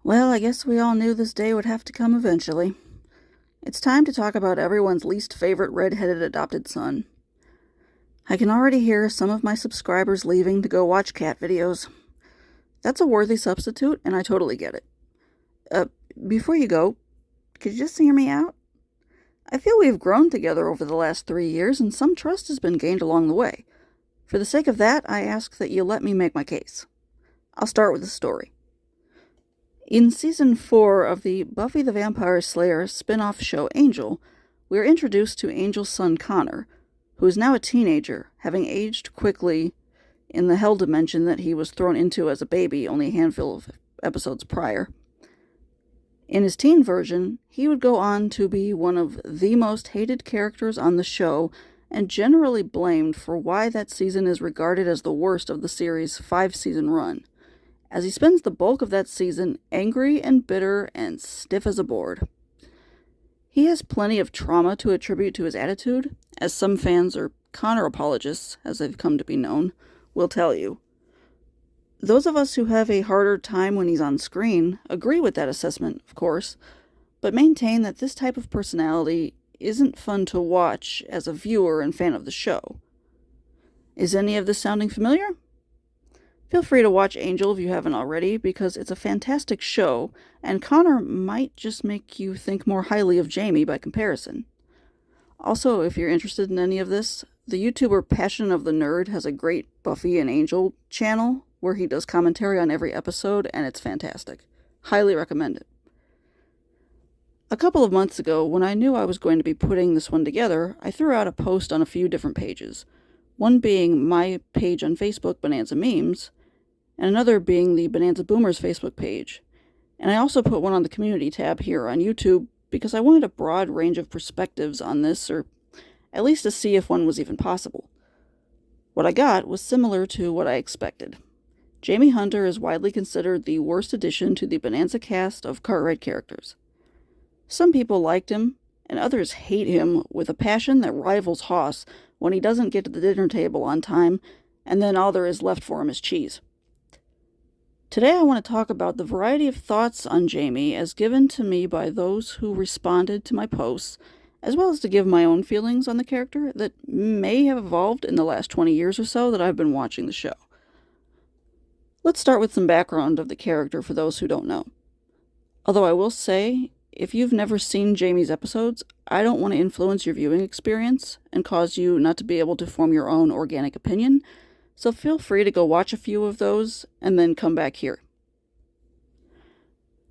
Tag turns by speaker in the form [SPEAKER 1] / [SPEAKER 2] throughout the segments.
[SPEAKER 1] Well, I guess we all knew this day would have to come eventually. It's time to talk about everyone's least favorite red-headed adopted son. I can already hear some of my subscribers leaving to go watch cat videos. That's a worthy substitute, and I totally get it. Uh, Before you go, could you just hear me out? I feel we've grown together over the last 3 years, and some trust has been gained along the way. For the sake of that, I ask that you let me make my case. I'll start with the story. In Season 4 of the Buffy the Vampire Slayer spin-off show Angel, we are introduced to Angel's son Connor, who is now a teenager, having aged quickly in the hell dimension that he was thrown into as a baby only a handful of episodes prior. In his teen version, he would go on to be one of the most hated characters on the show and generally blamed for why that season is regarded as the worst of the series' 5-season run, as he spends the bulk of that season angry and bitter and stiff as a board. He has plenty of trauma to attribute to his attitude, as some fans, or Connor apologists, as they've come to be known, will tell you. Those of us who have a harder time when he's on screen agree with that assessment, of course, but maintain that this type of personality isn't fun to watch as a viewer and fan of the show. Is any of this sounding familiar? Feel free to watch Angel if you haven't already, because it's a fantastic show, and Connor might just make you think more highly of Jamie by comparison. Also, if you're interested in any of this, the YouTuber Passion of the Nerd has a great Buffy and Angel channel where he does commentary on every episode, and it's fantastic. Highly recommend it. A couple of months ago, when I knew I was going to be putting this one together, I threw out a post on a few different pages. One being my page on Facebook, Bonanza Memes, and another being the Bonanza Boomers Facebook page. And I also put one on the community tab here on YouTube because I wanted a broad range of perspectives on this, or at least to see if one was even possible. What I got was similar to what I expected. Jamie Hunter is widely considered the worst addition to the Bonanza cast of Cartwright characters. Some people liked him, and others hate him with a passion that rivals Hoss when he doesn't get to the dinner table on time, and then all there is left for him is cheese. Today I want to talk about the variety of thoughts on Jamie as given to me by those who responded to my posts, as well as to give my own feelings on the character that may have evolved in the last 20 years or so that I've been watching the show. Let's start with some background of the character for those who don't know. Although I will say, if you've never seen Jamie's episodes, I don't want to influence your viewing experience and cause you not to be able to form your own organic opinion, so feel free to go watch a few of those and then come back here.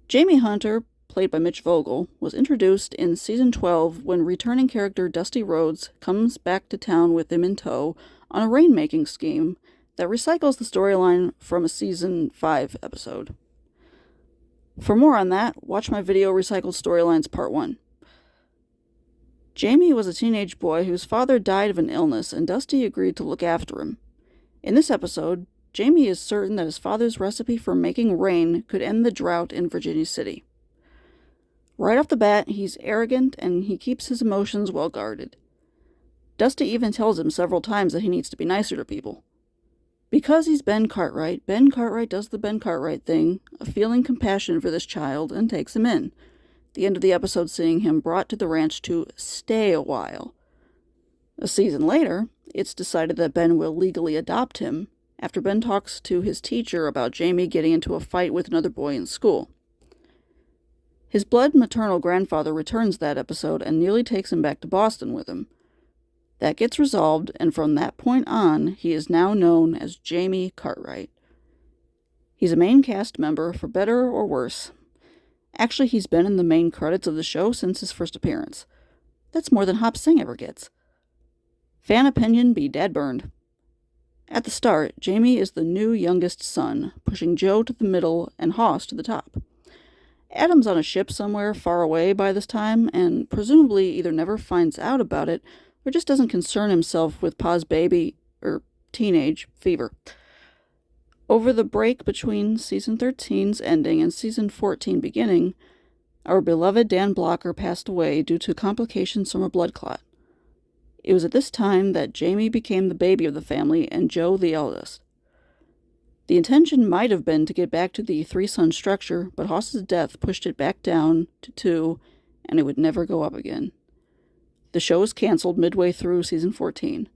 [SPEAKER 1] Jamie Hunter, played by Mitch Vogel, was introduced in Season 12 when returning character Dusty Rhodes comes back to town with him in tow on a rainmaking scheme that recycles the storyline from a Season 5 episode. For more on that, watch my video Recycled Storylines Part 1. Jamie was a teenage boy whose father died of an illness, and Dusty agreed to look after him. In this episode, Jamie is certain that his father's recipe for making rain could end the drought in Virginia City. Right off the bat, he's arrogant and he keeps his emotions well guarded. Dusty even tells him several times that he needs to be nicer to people. Because he's Ben Cartwright does the Ben Cartwright thing, of feeling compassion for this child, and takes him in. The end of the episode seeing him brought to the ranch to stay a while. A season later, it's decided that Ben will legally adopt him, after Ben talks to his teacher about Jamie getting into a fight with another boy in school. His blood maternal grandfather returns that episode and nearly takes him back to Boston with him. That gets resolved, and from that point on, he is now known as Jamie Cartwright. He's a main cast member, for better or worse. Actually, he's been in the main credits of the show since his first appearance. That's more than Hop Sing ever gets. Fan opinion be dead burned. At the start, Jamie is the new youngest son, pushing Joe to the middle and Hoss to the top. Adam's on a ship somewhere far away by this time, and presumably either never finds out about it or just doesn't concern himself with Pa's baby, or teenage, fever. Over the break between Season 13's ending and Season 14 beginning, our beloved Dan Blocker passed away due to complications from a blood clot. It was at this time that Jamie became the baby of the family and Joe the eldest. The intention might have been to get back to the three-son structure, but Hoss's death pushed it back down to 2, and it would never go up again. The show was canceled midway through season 14.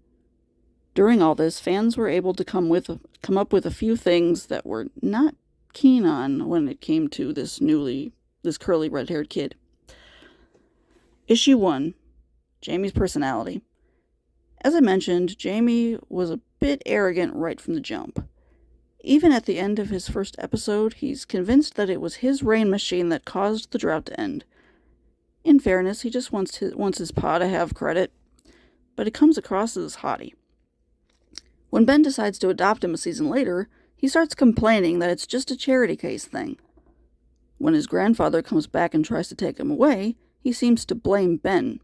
[SPEAKER 1] During all this, fans were able to come up with a few things that were not keen on when it came to this curly red-haired kid. Issue 1. Jamie's personality. As I mentioned, Jamie was a bit arrogant right from the jump. Even at the end of his first episode, he's convinced that it was his rain machine that caused the drought to end. In fairness, he just wants his pa to have credit, but it comes across as haughty. When Ben decides to adopt him a season later, he starts complaining that it's just a charity case thing. When his grandfather comes back and tries to take him away, he seems to blame Ben.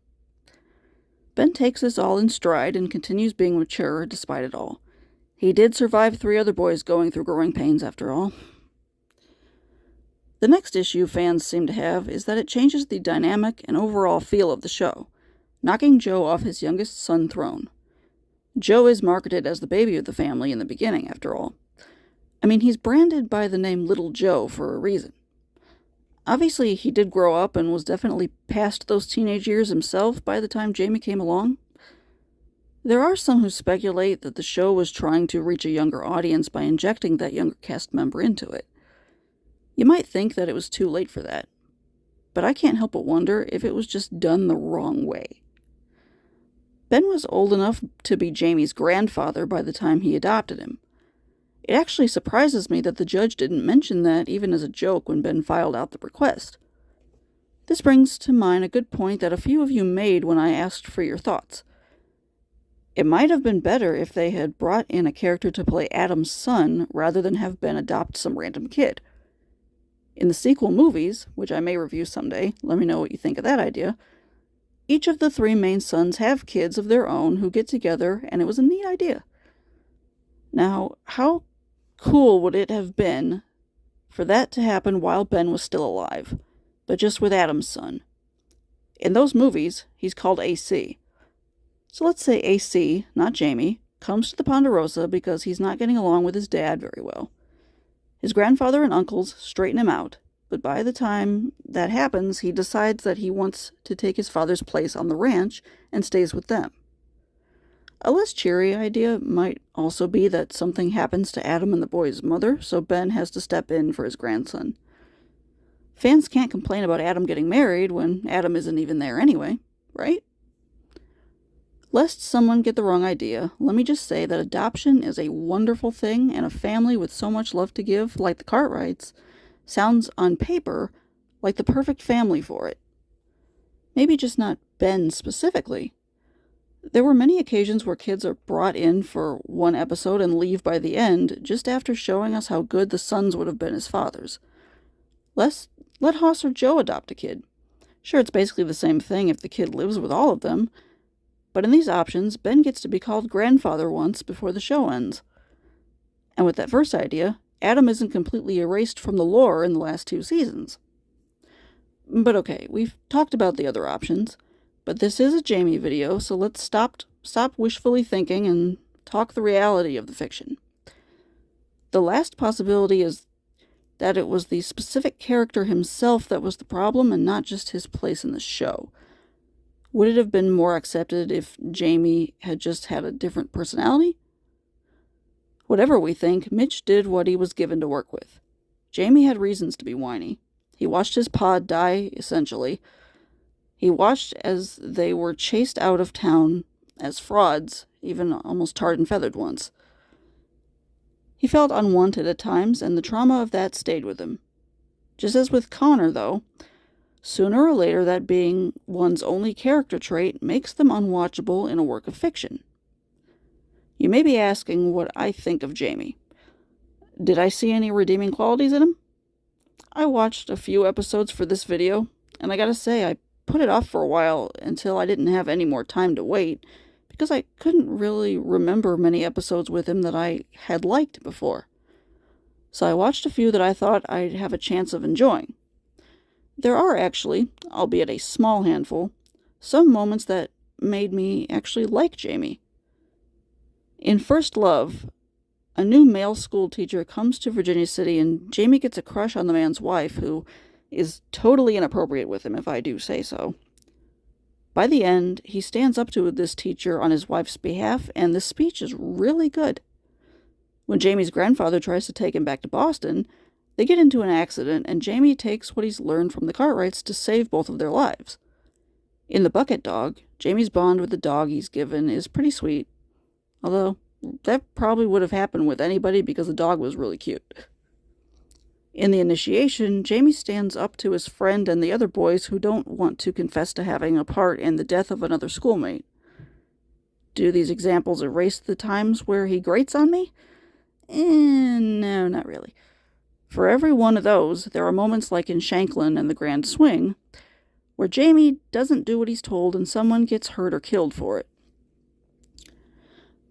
[SPEAKER 1] Ben takes this all in stride and continues being mature despite it all. He did survive 3 other boys going through growing pains after all. The next issue fans seem to have is that it changes the dynamic and overall feel of the show, knocking Joe off his youngest son throne. Joe is marketed as the baby of the family in the beginning, after all. I mean, he's branded by the name Little Joe for a reason. Obviously, he did grow up and was definitely past those teenage years himself by the time Jamie came along. There are some who speculate that the show was trying to reach a younger audience by injecting that younger cast member into it. You might think that it was too late for that, but I can't help but wonder if it was just done the wrong way. Ben was old enough to be Jamie's grandfather by the time he adopted him. It actually surprises me that the judge didn't mention that even as a joke when Ben filed out the request. This brings to mind a good point that a few of you made when I asked for your thoughts. It might have been better if they had brought in a character to play Adam's son rather than have Ben adopt some random kid. In the sequel movies, which I may review someday, let me know what you think of that idea, each of the 3 main sons have kids of their own who get together, and it was a neat idea. Now, how cool would it have been for that to happen while Ben was still alive, but just with Adam's son? In those movies, he's called AC. So let's say AC, not Jamie, comes to the Ponderosa because he's not getting along with his dad very well. His grandfather and uncles straighten him out, but by the time that happens, he decides that he wants to take his father's place on the ranch and stays with them. A less cheery idea might also be that something happens to Adam and the boy's mother, so Ben has to step in for his grandson. Fans can't complain about Adam getting married when Adam isn't even there anyway, right? Lest someone get the wrong idea, let me just say that adoption is a wonderful thing, and a family with so much love to give, like the Cartwrights, sounds on paper like the perfect family for it. Maybe just not Ben specifically. There were many occasions where kids are brought in for one episode and leave by the end, just after showing us how good the sons would have been as fathers. Let Hoss or Joe adopt a kid. Sure, it's basically the same thing if the kid lives with all of them, but in these options, Ben gets to be called grandfather once before the show ends. And with that first idea, Adam isn't completely erased from the lore in the last 2 seasons. But okay, we've talked about the other options, but this is a Jamie video, so let's stop wishfully thinking and talk the reality of the fiction. The last possibility is that it was the specific character himself that was the problem and not just his place in the show. Would it have been more accepted if Jamie had just had a different personality? Whatever we think, Mitch did what he was given to work with. Jamie had reasons to be whiny. He watched his pod die, essentially. He watched as they were chased out of town as frauds, even almost tarred and feathered once. He felt unwanted at times, and the trauma of that stayed with him. Just as with Connor, though, sooner or later that being one's only character trait makes them unwatchable in a work of fiction. You may be asking what I think of Jamie. Did I see any redeeming qualities in him? I watched a few episodes for this video, and I gotta say, I put it off for a while until I didn't have any more time to wait, because I couldn't really remember many episodes with him that I had liked before. So I watched a few that I thought I'd have a chance of enjoying. There are actually, albeit a small handful, some moments that made me actually like Jamie. In First Love, A new male school teacher comes to Virginia City, and Jamie gets a crush on the man's wife, who is totally inappropriate with him, if I do say so. By the end, he stands up to this teacher on his wife's behalf, and the speech is really good. When Jamie's grandfather tries to take him back to Boston, they get into an accident, and Jamie takes what he's learned from the Cartwrights to save both of their lives. In The Bucket Dog, Jamie's bond with the dog he's given is pretty sweet, although that probably would have happened with anybody because the dog was really cute. In The Initiation, Jamie stands up to his friend and the other boys who don't want to confess to having a part in the death of another schoolmate. Do these examples erase the times where he grates on me? No, not really. For every one of those, there are moments like in Shanklin and The Grand Swing, where Jamie doesn't do what he's told and someone gets hurt or killed for it.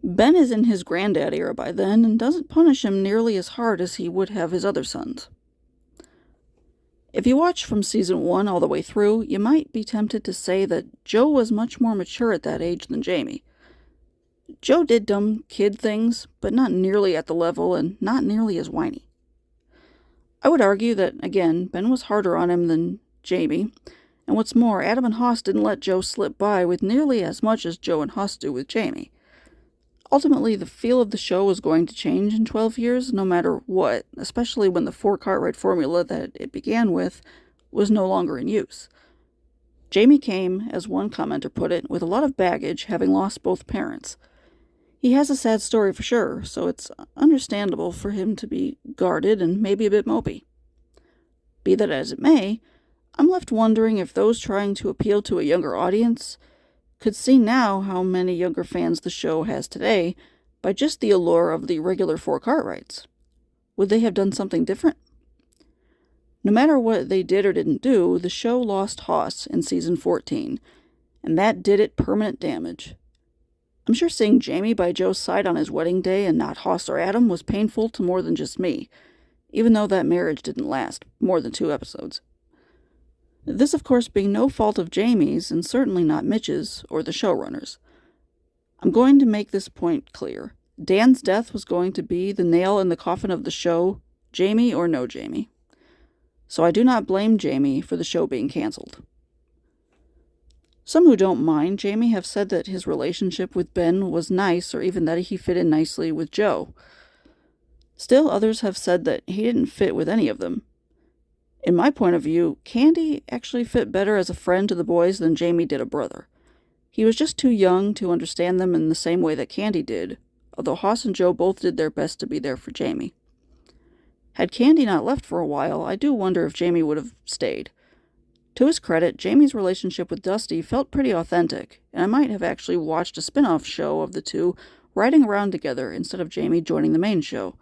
[SPEAKER 1] Ben is in his granddad era by then and doesn't punish him nearly as hard as he would have his other sons. If you watch from season 1 all the way through, you might be tempted to say that Joe was much more mature at that age than Jamie. Joe did dumb kid things, but not nearly at the level and not nearly as whiny. I would argue that, again, Ben was harder on him than Jamie, and what's more, Adam and Hoss didn't let Joe slip by with nearly as much as Joe and Hoss do with Jamie. Ultimately, the feel of the show was going to change in 12 years, no matter what, especially when the 4 Cartwright formula that it began with was no longer in use. Jamie came, as one commenter put it, with a lot of baggage, having lost both parents. He has a sad story for sure, so it's understandable for him to be guarded and maybe a bit mopey. Be that as it may, I'm left wondering if those trying to appeal to a younger audience could see now how many younger fans the show has today by just the allure of the regular 4 Cartwrights. Would they have done something different? No matter what they did or didn't do, the show lost Hoss in season 14, and that did it permanent damage. I'm sure seeing Jamie by Joe's side on his wedding day and not Hoss or Adam was painful to more than just me, even though that marriage didn't last more than 2 episodes. This, of course, being no fault of Jamie's, and certainly not Mitch's or the showrunners. I'm going to make this point clear. Dan's death was going to be the nail in the coffin of the show, Jamie or no Jamie. So I do not blame Jamie for the show being canceled. Some who don't mind Jamie have said that his relationship with Ben was nice, or even that he fit in nicely with Joe. Still, others have said that he didn't fit with any of them. In my point of view, Candy actually fit better as a friend to the boys than Jamie did a brother. He was just too young to understand them in the same way that Candy did, although Hoss and Joe both did their best to be there for Jamie. Had Candy not left for a while, I do wonder if Jamie would have stayed. To his credit, Jamie's relationship with Dusty felt pretty authentic, and I might have actually watched a spin-off show of the two riding around together instead of Jamie joining the main show.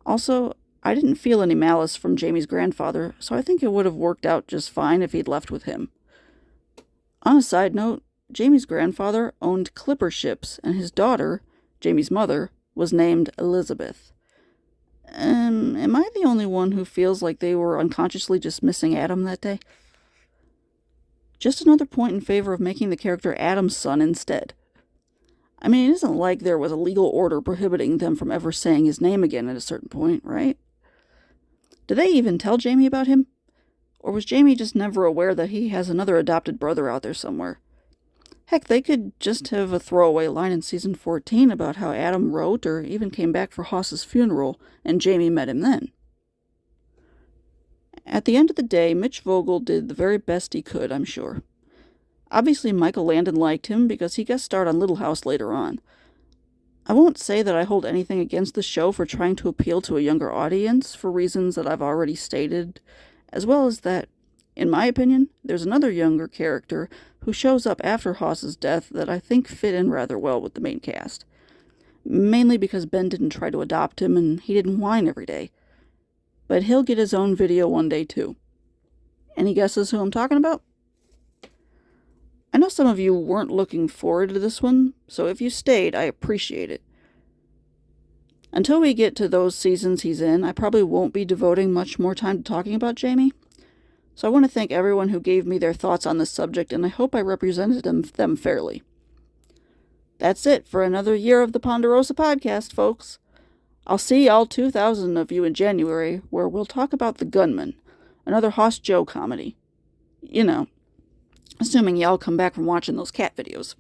[SPEAKER 1] Also, I didn't feel any malice from Jamie's grandfather, so I think it would have worked out just fine if he'd left with him. On a side note, Jamie's grandfather owned clipper ships, and his daughter, Jamie's mother, was named Elizabeth. Am I the only one who feels like they were unconsciously just missing Adam that day? Just another point in favor of making the character Adam's son instead. I mean, it isn't like there was a legal order prohibiting them from ever saying his name again at a certain point, right? Did they even tell Jamie about him? Or was Jamie just never aware that he has another adopted brother out there somewhere? Heck, they could just have a throwaway line in season 14 about how Adam wrote or even came back for Hoss's funeral, and Jamie met him then. At the end of the day, Mitch Vogel did the very best he could, I'm sure. Obviously, Michael Landon liked him because he guest starred on Little House later on. I won't say that I hold anything against the show for trying to appeal to a younger audience for reasons that I've already stated, as well as that, in my opinion, there's another younger character who shows up after Hoss's death that I think fit in rather well with the main cast. Mainly because Ben didn't try to adopt him and he didn't whine every day. But he'll get his own video one day too. Any guesses who I'm talking about? I know some of you weren't looking forward to this one, so if you stayed, I appreciate it. Until we get to those seasons he's in, I probably won't be devoting much more time to talking about Jamie. So I want to thank everyone who gave me their thoughts on this subject, and I hope I represented them fairly. That's it for another year of the Ponderosa podcast, folks. I'll see all 2,000 of you in January, where we'll talk about The Gunman, another Hoss Joe comedy. You know, assuming y'all come back from watching those cat videos.